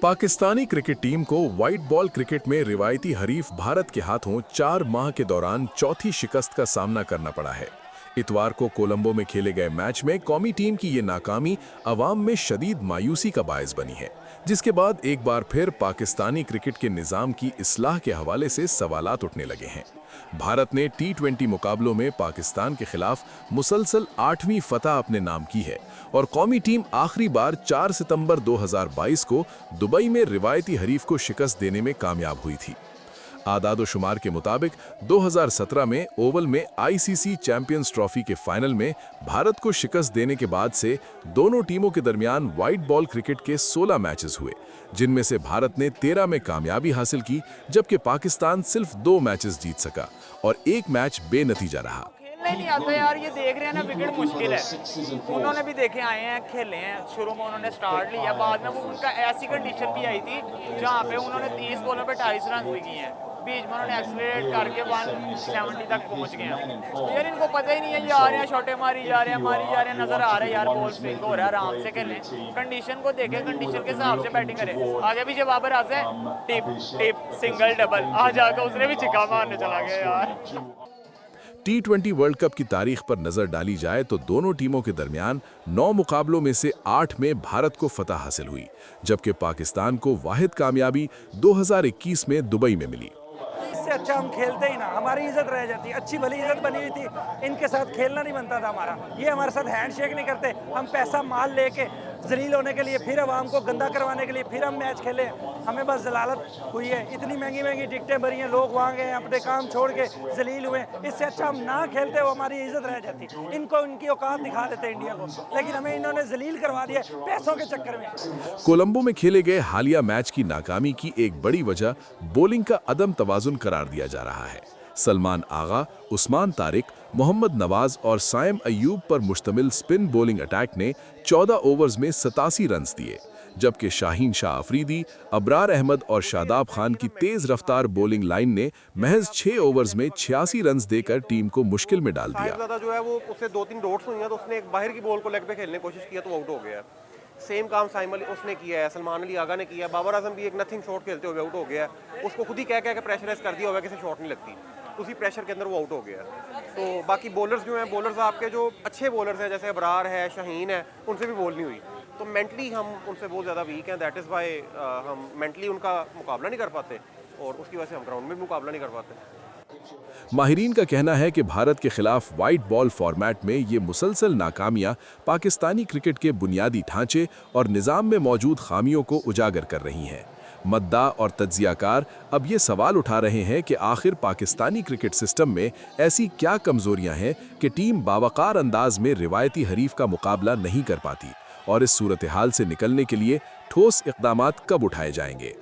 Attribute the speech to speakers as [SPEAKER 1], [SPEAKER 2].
[SPEAKER 1] Pakistani cricket team को white ball cricket में रिवायती हरीफ भारत के हाथों 4 माह के दौरान चौथी शिकस्त का सामना करना पड़ा है। इतवार को कोलंबो में खेले गए मैच में कौमी टीम की ये नाकामी अवाम में शदीद मायूसी का बायस बनी है, जिसके बाद एक बार फिर पाकिस्तानी क्रिकेट के निज़ाम की इस्लाह के हवाले से सवालात उठने लगे हैं। भारत ने T20 मुकाबलों में पाकिस्तान के खिलाफ मुसलसल 8वीं फतह अपने नाम की है और कौमी टीम आखिरी बार 4 सितंबर 2022 को दुबई में रिवायती हरीफ को शिकस्त देने में कामयाब हुई थी। आदाद-ओ-शुमार के मुताबिक 2017 में ओवल में ICC चैंपियंस ट्रॉफी के फाइनल में भारत को शिकस्त देने के बाद से दोनों टीमों के दरमियान व्हाइट बॉल क्रिकेट के 16 मैचेस हुए, जिनमें से भारत ने 13 में कामयाबी हासिल की, जबकि पाकिस्तान सिर्फ 2 मैचेस जीत सका और एक मैच बेनतीजा रहा।
[SPEAKER 2] नहीं आता यार, ये देख रहे हैं ना, विकेट मुश्किल है। उन्होंने भी देखे आए हैं, खेले हैं, शुरू में उन्होंने स्टार्ट लिया, बाद में वो उनका ऐसी कंडीशन भी आई थी जहाँ पे उन्होंने 30 बॉलों पे 250 रन भी किए हैं, बीच में उन्होंने एक्सीलरेट करके 170 तक पहुँच गए हैं। यार इनको पता ही नहीं है, ये आ रहे हैं शॉटें मारी जा रहे हैं, नजर आ रहा है यार, बॉल स्विंग हो रहा है, आराम से खेलें, कंडीशन को देखें, कंडीशन के हिसाब से बैटिंग करें। आगे पीछे बाबर आते हैं, टिप टिप सिंगल डबल, आ जाकर उसने भी छिक्का मारने चला गया यार।
[SPEAKER 1] T20 वर्ल्ड कप की तारीख पर नजर डाली जाए तो दोनों टीमों के दरमियान 9 मुकाबलों में से 8 में भारत को फतह हासिल हुई, जबकि पाकिस्तान को वाहिद कामयाबी 2021 में दुबई में मिली।
[SPEAKER 3] इससे अच्छा हम खेलते ही ना, हमारी इज्जत रह जाती। अच्छी भली इज्जत बनी हुई थी, इनके साथ खेलना नहीं बनता था हमारा। ये हमारे साथ हैंडशेक नहीं करते, हम पैसा माल लेके जलील होने के लिए, फिर आवाम को गंदा करवाने के लिए फिर हम मैच खेले। हमें बस जलालत हुई है, इतनी महंगी महंगी टिकटें भरी हैं, लोग वहाँ गए अपने काम छोड़ के जलील हुए। इससे अच्छा हम ना खेलते, वो हमारी इज्जत रह जाती। इनको इनकी औकात दिखा देते इंडिया को, लेकिन हमें इन्होंने जलील करवा दिया पैसों के चक्कर में।
[SPEAKER 1] कोलंबो में खेले गए हालिया मैच की नाकामी की एक बड़ी वजह बॉलिंग का अदम तवाजुन करार दिया जा रहा है। सलमान आगा, उस्मान तारिक, मोहम्मद नवाज और साइम अय्यूब पर मुश्तमिल स्पिन बॉलिंग अटैक ने 14 ओवर्स में 87 रन दिए, जबकि शाहीन शाह अफरीदी, अबरार अहमद और शादाब खान की तेज रफ्तार बॉलिंग लाइन ने महज 6 ओवर्स में 86 रन देकर टीम को मुश्किल में डाल दिया।
[SPEAKER 4] जो है वो उससे 2-3 डॉट्स हुई हैं, तो उसने एक बाहर की बॉल को लेग पे खेलने की कोशिश किया तो आउट हो गया। सेम काम साइम अली उसने किया है, सलमान अली आगा ने किया, बाबर आजम भी एक नथिंग शॉट खेलते हुए आउट हो गया। उसको खुद ही कह के प्रेशराइज कर दिया होगा, किसी शॉट नहीं लगती, उसी प्रेशर के अंदर वो आउट हो गया। तो बाकी बॉलर्स जो हैं, बॉलर्स आपके जो अच्छे बॉलर्स हैं जैसे अबरार है, शाहीन है, उनसे भी बॉल नहीं हुई। तो मेंटली हम उनसे बहुत ज़्यादा वीक हैं, दैट इज़ वाई हम मेंटली उनका मुकाबला नहीं कर पाते और उसकी वजह से हम ग्राउंड में भी मुकाबला नहीं कर पाते।
[SPEAKER 1] माहिरीन का कहना है कि भारत के खिलाफ व्हाइट बॉल फॉर्मेट में ये मुसलसल नाकामियां पाकिस्तानी क्रिकेट के बुनियादी ढांचे और निज़ाम में मौजूद खामियों को उजागर कर रही हैं। मद्दा और तज्जियाकार अब ये सवाल उठा रहे हैं कि आखिर पाकिस्तानी क्रिकेट सिस्टम में ऐसी क्या कमजोरियां हैं कि टीम बावकार अंदाज में रिवायती हरीफ का मुकाबला नहीं कर पाती, और इस सूरत हाल से निकलने के लिए ठोस इक़दामात कब उठाए जाएंगे।